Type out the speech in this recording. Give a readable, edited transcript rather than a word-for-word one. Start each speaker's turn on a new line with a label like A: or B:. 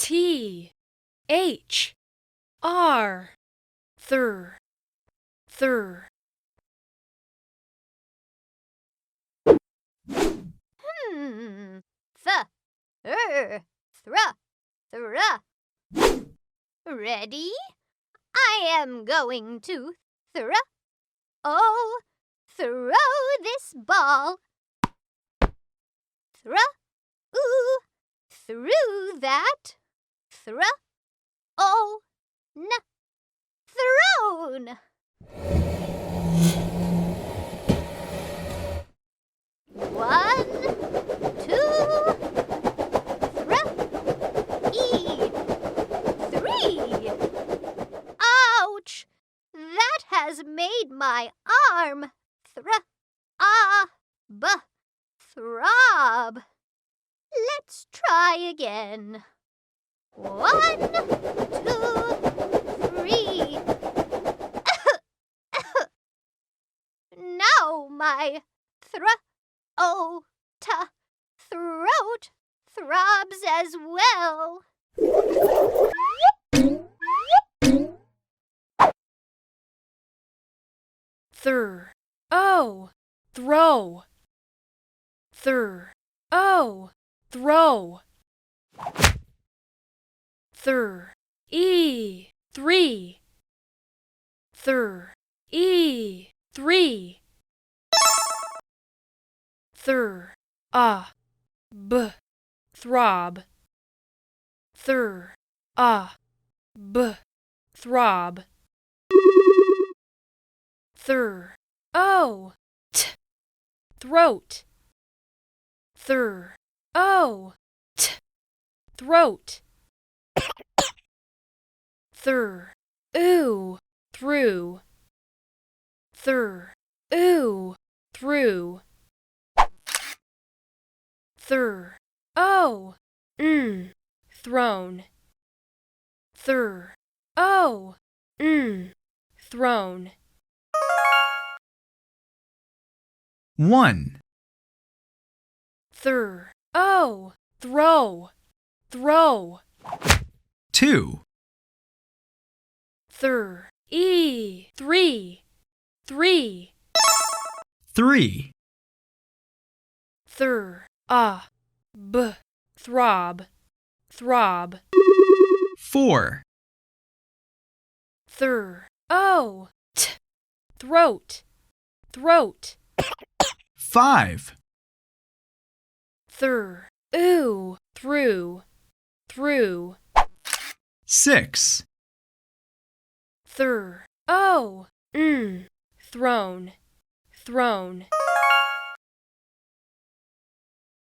A: T H R thir thir.
B: Thra. Ready? I am going to throw this ball. Through that. Thrown. 1, 2, 3. Ouch! That has made my arm throb. Let's try again. 1, 2, 3. Now my throat throbs as well.
A: Throw. Throw. Three. 3. Throb. Throb. Throat. Throat. Through. Through. Thrown. Thrown.
C: 1.
A: Throw.
C: 2.
A: Three.
C: 3.
A: Throb.
C: 4.
A: Throat.
C: 5.
A: Through.
C: 6.
A: Thrown.